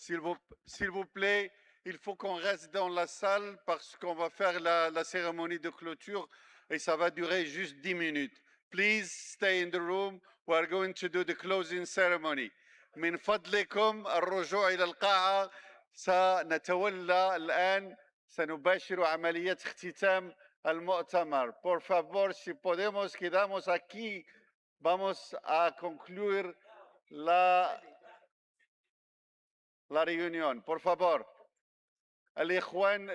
S'il vous plaît, il faut qu'on reste dans la salle parce qu'on va faire la cérémonie de clôture et ça va durer juste 10 minutes. Please stay in the room. We are going to do the closing ceremony. من فضلكم الرجوع إلى القاعة. سنتولى الآن سنباشر عملية اختتام المؤتمر. Por favor, si podemos, quedamos aquí. Vamos a concluir la reunión. Por favor. الإخوان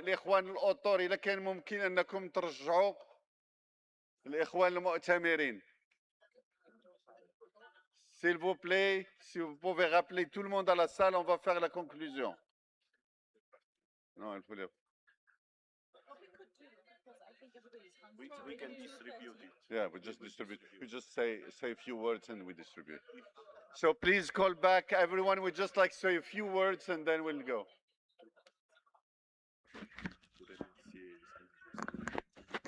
الأطر إذا كان ممكن أنكم ترجعوا الإخوان المؤتمرين. S'il vous plaît, si vous pouvez rappeler tout le monde à la salle, on va faire la conclusion. Non, il faut lire. We can distribute it. Yeah, we just distribute. We just say a few words and we distribute. So please call back everyone. We just like say a few words and then we'll go.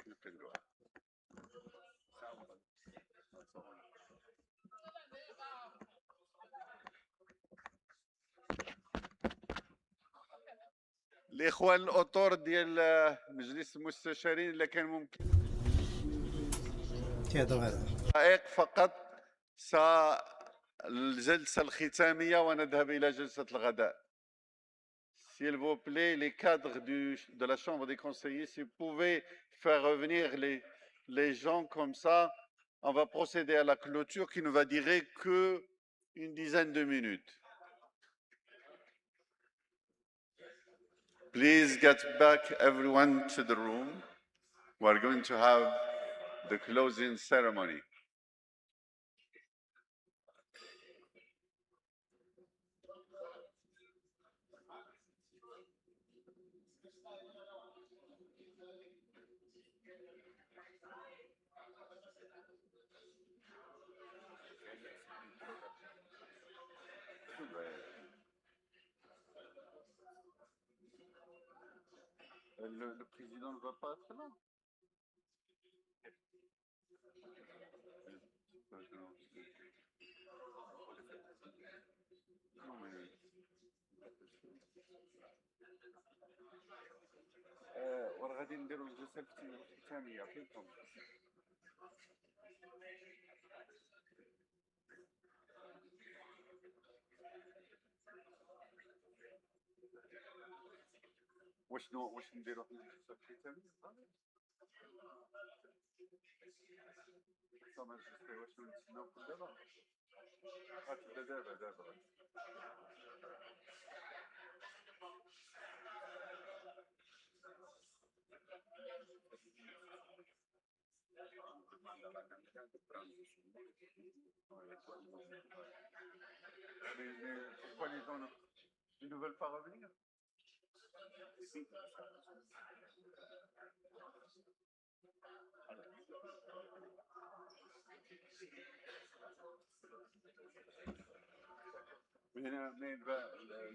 You can go. الإخوان الأطر ديال مجلس المستشارين اللي كان ممكن دقائق فقط الجلسة الختامية ونذهب إلى جلسة الغداء. S'il vous plaît, les cadres de la Chambre des conseillers, si vous pouvez faire revenir les gens comme ça, on va procéder à la clôture qui ne va durer que une dizaine de minutes. Please get back everyone to the room. We are going to have the closing ceremony. Le président ne va pas être là. وغادي نديروا الجلسه الختاميه فهمتم. واش نديروا في الجلسه الختاميه صافي ماجستي واش نتسناو دابا غتبدا دابا pourquoi les gens ne veulent pas revenir? Mais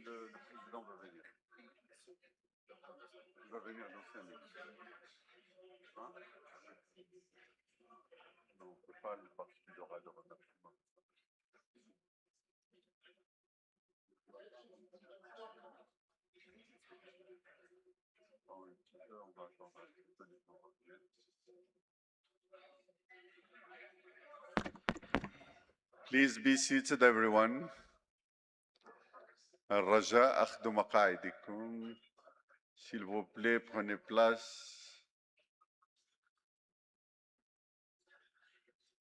le président va venir. Il va venir dans 5 minutes. Hein? Non, on ne peut pas, parce qu'il aura de remerciements. On va changer. Please be seated, everyone. الرجاء أخذوا مقاعدكم. S'il vous plaît, prenez place.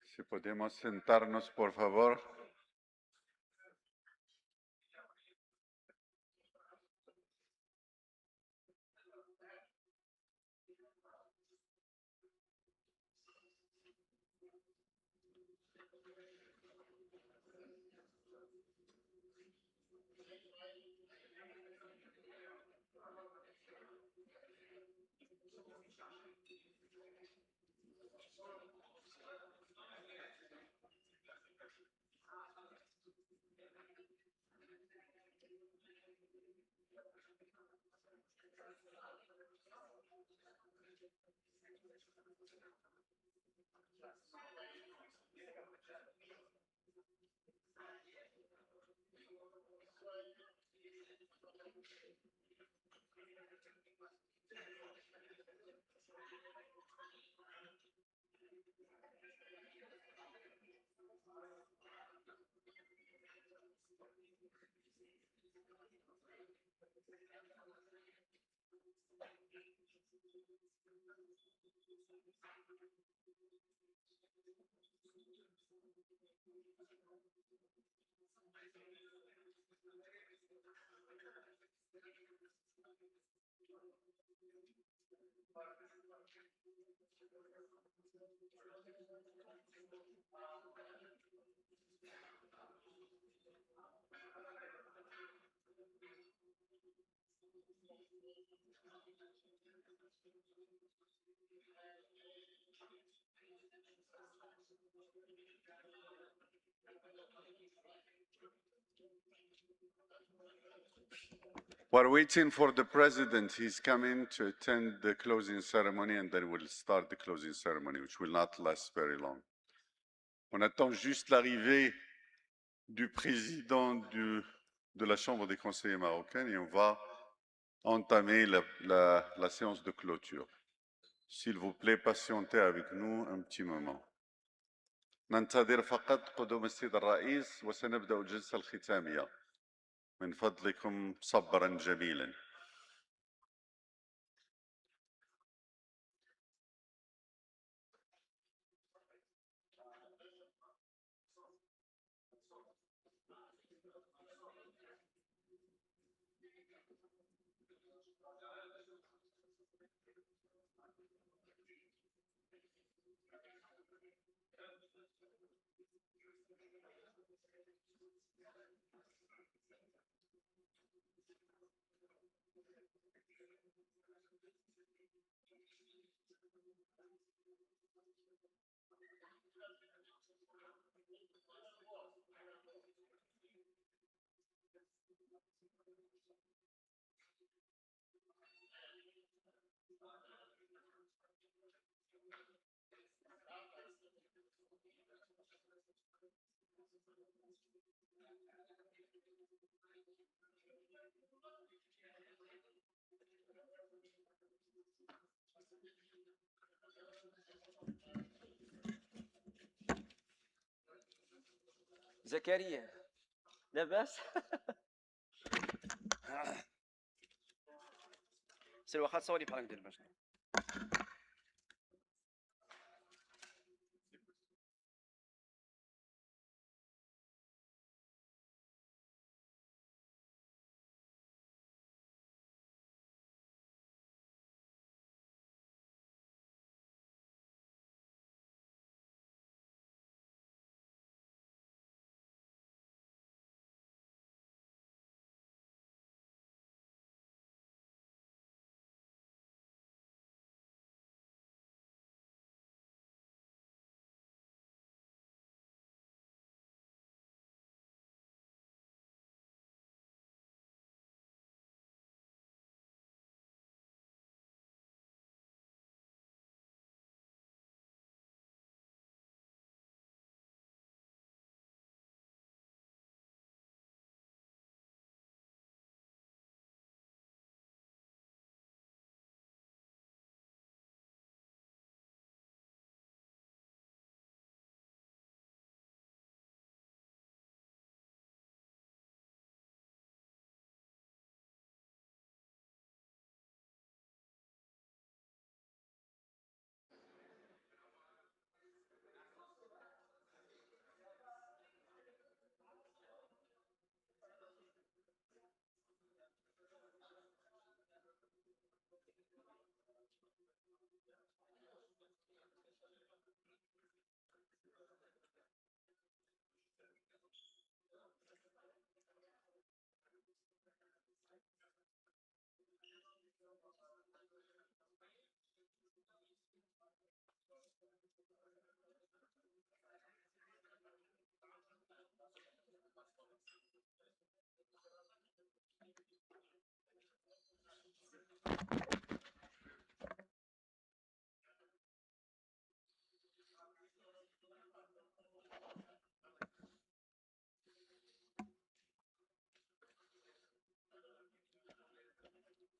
Si podemos sentarnos, por favor. We're waiting for the president. He's coming to attend the closing ceremony, and then we'll start the closing ceremony, which will not last very long. On attend juste l'arrivée du président de la Chambre des conseillers marocains et on va entamer la séance de clôture. S'il vous plaît, patientez avec nous un petit moment. ننتظر فقط قدوم السيد الرئيس وسنبدأ الجلسة الختامية. من فضلكم صبرا جميلا. زكريا لاباس سير واخا تصوري بحال ندير باش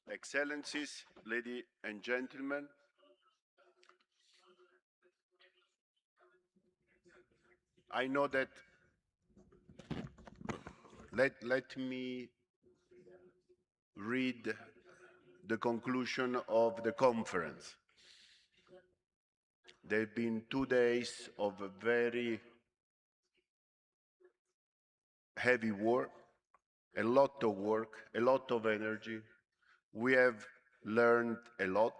Excellencies, ladies and gentlemen, I know that let me read the conclusion of the conference. There have been 2 days of very heavy work, a lot of work, a lot of energy. We have learned a lot.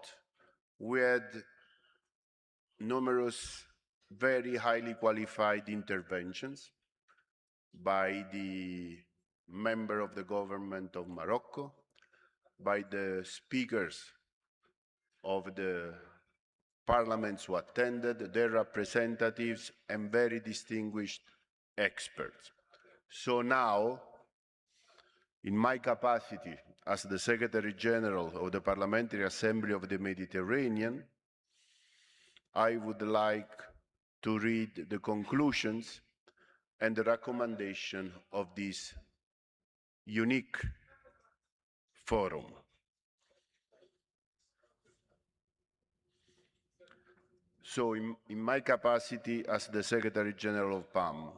We had numerous very highly qualified interventions by the member of the government of Morocco, by the speakers of the parliaments who attended, their representatives, and very distinguished experts. So now, in my capacity as the Secretary General of the Parliamentary Assembly of the Mediterranean, I would like to read the conclusions and the recommendation of this unique forum. So in my capacity as the Secretary General of PAM,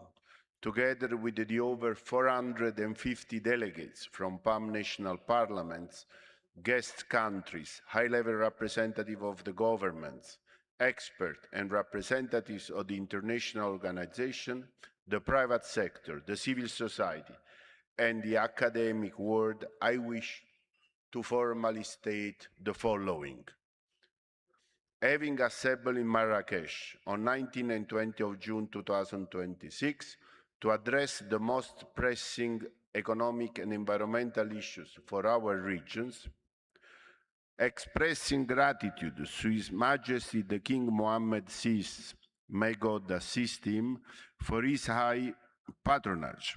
together with the over 450 delegates from PAM national parliaments, guest countries, high-level representatives of the governments, experts and representatives of the international organization, the private sector, the civil society, and the academic world, I wish to formally state the following. Having assembled in Marrakesh on 19 and 20 of June 2026 to address the most pressing economic and environmental issues for our regions, expressing gratitude to His Majesty the King Mohammed VI, may God assist him, for his high patronage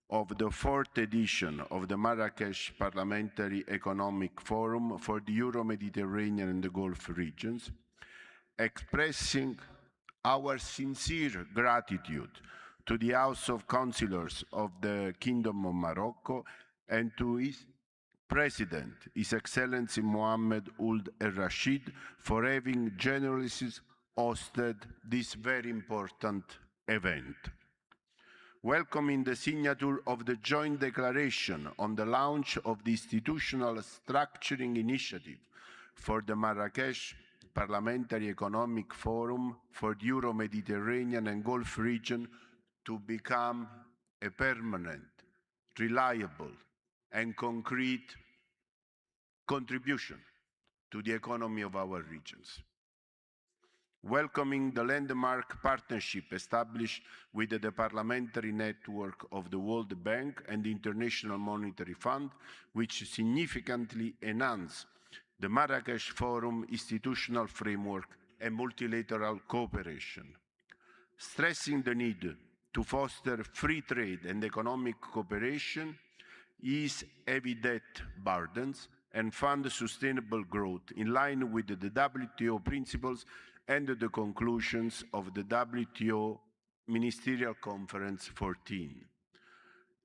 of the fourth edition of the Marrakesh Parliamentary Economic Forum for the Euro-Mediterranean and the Gulf regions, expressing our sincere gratitude to the House of Councilors of the Kingdom of Morocco and to its President, His Excellency Mohammed Ould El-Rashid, for having generously hosted this very important event. Welcoming the signature of the joint declaration on the launch of the institutional structuring initiative for the Marrakesh Parliamentary Economic Forum for the Euro-Mediterranean and Gulf region to become a permanent, reliable, and concrete contribution to the economy of our regions. Welcoming the landmark partnership established with the Parliamentary Network of the World Bank and the International Monetary Fund, which significantly enhance the Marrakesh Forum institutional framework and multilateral cooperation. Stressing the need to foster free trade and economic cooperation, ease heavy debt burdens, and fund sustainable growth in line with the WTO principles and the conclusions of the WTO Ministerial Conference 14.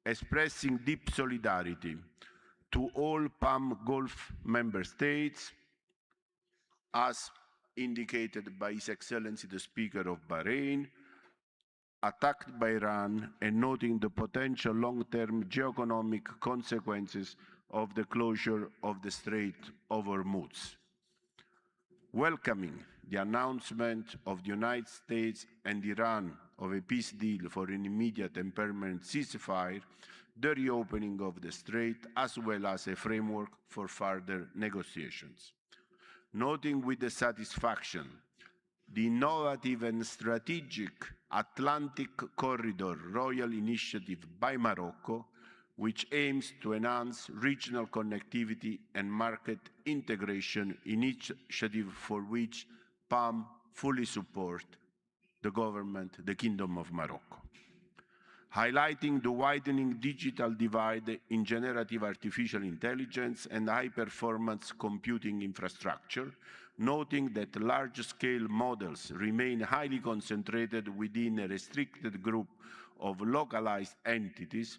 Expressing deep solidarity to all PAM Gulf member states, as indicated by His Excellency the Speaker of Bahrain, attacked by Iran, and noting the potential long-term geoeconomic consequences of the closure of the Strait of Hormuz. Welcoming the announcement of the United States and Iran of a peace deal for an immediate and permanent ceasefire, the reopening of the strait, as well as a framework for further negotiations. Noting with satisfaction the innovative and strategic Atlantic Corridor Royal Initiative by Morocco, which aims to enhance regional connectivity and market integration, initiative for which PAM fully supports the government, the Kingdom of Morocco. Highlighting the widening digital divide in generative artificial intelligence and high-performance computing infrastructure, noting that large-scale models remain highly concentrated within a restricted group of localized entities,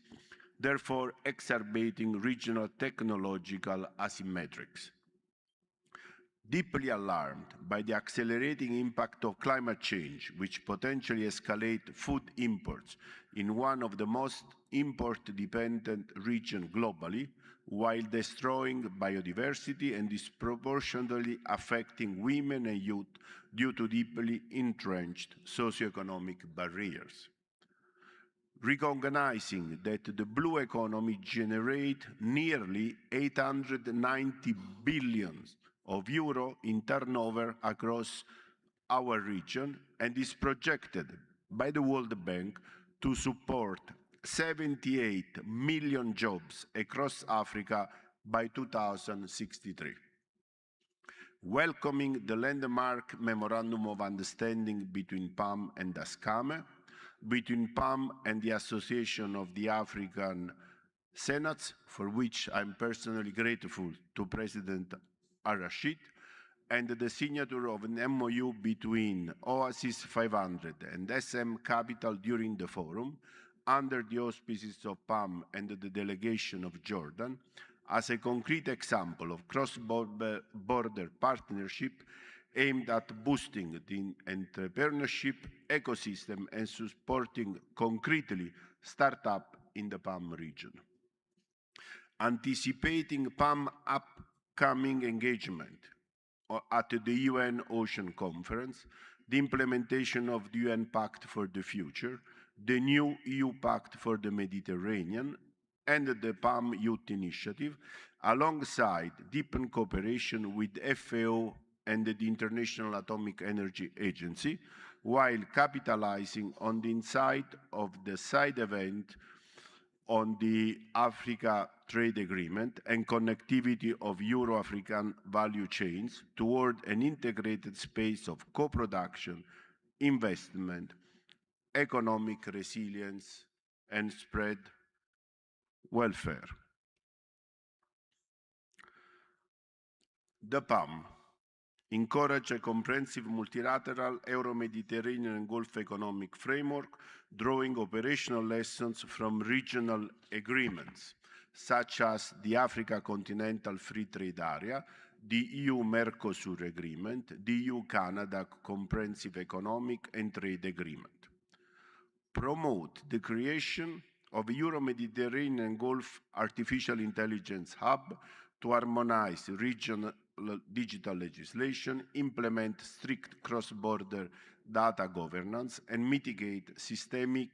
therefore exacerbating regional technological asymmetries. Deeply alarmed by the accelerating impact of climate change, which potentially escalate food imports in one of the most import-dependent regions globally, while destroying biodiversity and disproportionately affecting women and youth due to deeply entrenched socioeconomic barriers. recognizing that the blue economy generates nearly 890 billion of euro in turnover across our region and is projected by the World Bank to support 78 million jobs across Africa by 2063. Welcoming the landmark Memorandum of Understanding between PAM and ASCAME, between PAM and the Association of the African Senates, for which I'm personally grateful to President Al-Rashid, and the signature of an MOU between Oasis 500 and SM Capital during the forum, under the auspices of PAM and the delegation of Jordan, as a concrete example of cross-border partnership aimed at boosting the entrepreneurship ecosystem and supporting concretely startups in the PAM region. Anticipating PAM upcoming engagement at the UN Ocean Conference, the implementation of the UN Pact for the Future, the new EU Pact for the Mediterranean, and the PAM Youth Initiative, alongside deepened cooperation with FAO and the International Atomic Energy Agency, while capitalizing on the insight of the side event on the Africa Trade Agreement and connectivity of Euro-African value chains toward an integrated space of co-production, investment, economic resilience, and spread welfare. The PAM encourage a comprehensive multilateral Euro-Mediterranean and Gulf economic framework, drawing operational lessons from regional agreements, such as the Africa Continental Free Trade Area, the EU-Mercosur Agreement, the EU-Canada Comprehensive Economic and Trade Agreement. Promote the creation of a Euro-Mediterranean Gulf Artificial Intelligence Hub to harmonize regional digital legislation, implement strict cross-border data governance, and mitigate systemic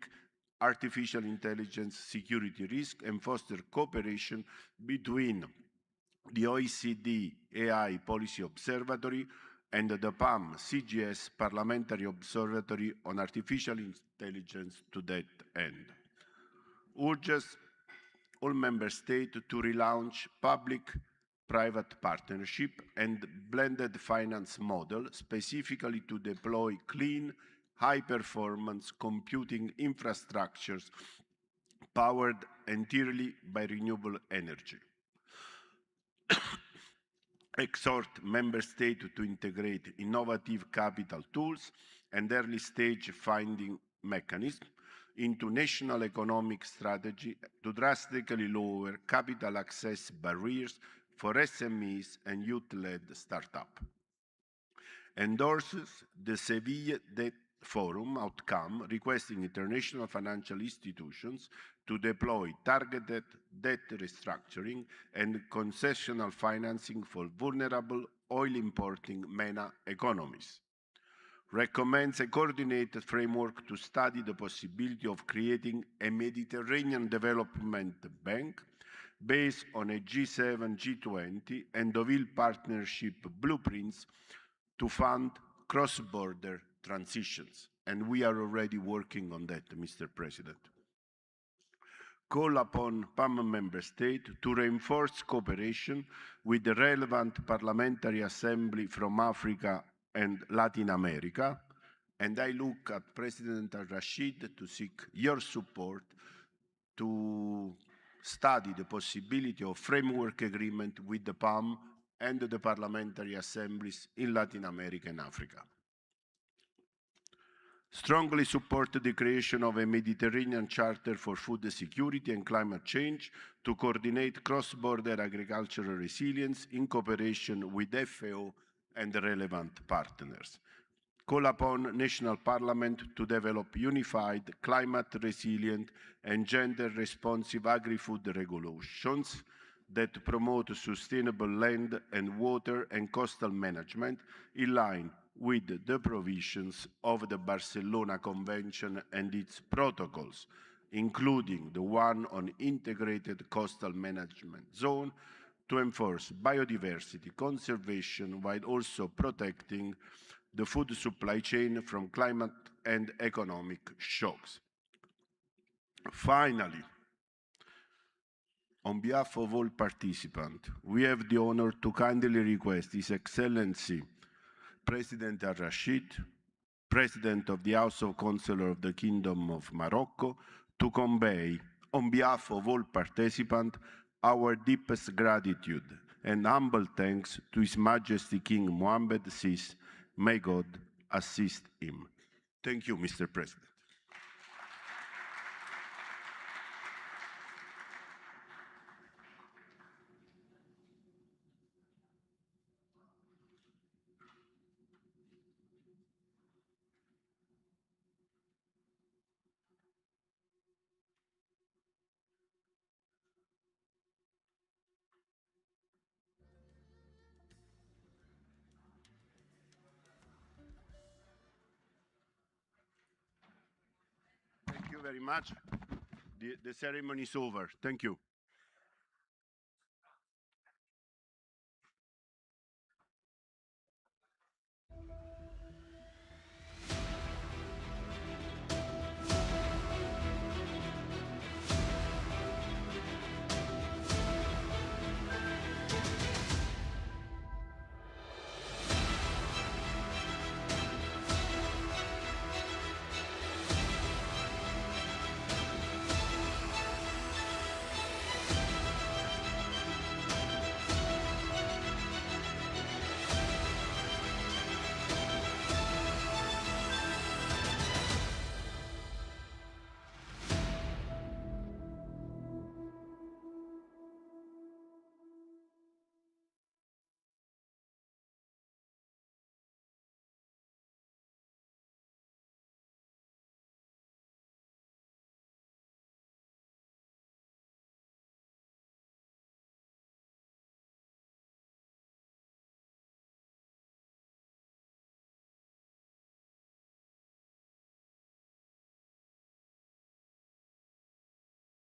artificial intelligence security risk and foster cooperation between the OECD AI Policy Observatory and the PAM CGS Parliamentary Observatory on Artificial Intelligence to that end. Urges all member states to relaunch public-private partnership and blended finance model specifically to deploy clean, high-performance computing infrastructures powered entirely by renewable energy. Exhort member states to integrate innovative capital tools and early-stage funding mechanisms into national economic strategy to drastically lower capital access barriers for SMEs and youth-led startups. Endorses the Seville Debt Forum outcome requesting international financial institutions to deploy targeted debt restructuring and concessional financing for vulnerable oil-importing MENA economies. Recommends a coordinated framework to study the possibility of creating a Mediterranean Development Bank based on a G7, G20 and Deauville Partnership blueprints to fund cross-border transitions. And we are already working on that, Mr. President. Call upon PAM member states to reinforce cooperation with the relevant parliamentary assembly from Africa and Latin America, and I look at President Al-Rashid to seek your support to study the possibility of framework agreement with the PAM and the parliamentary assemblies in Latin America and Africa. Strongly support the creation of a Mediterranean Charter for Food Security and Climate Change to coordinate cross-border agricultural resilience in cooperation with FAO and the relevant partners. Call upon national parliament to develop unified, climate-resilient and gender-responsive agri-food regulations that promote sustainable land and water and coastal management in line with the provisions of the Barcelona Convention and its protocols, including the one on integrated coastal management zone, to enforce biodiversity conservation while also protecting the food supply chain from climate and economic shocks. Finally, on behalf of all participants, we have the honor to kindly request His Excellency President Al-Rashid, President of the House of Councilors of the Kingdom of Morocco, to convey, on behalf of all participants, our deepest gratitude and humble thanks to His Majesty King Mohammed VI. May God assist him. Thank you, Mr. President. Thank you very much. The ceremony is over. Thank you.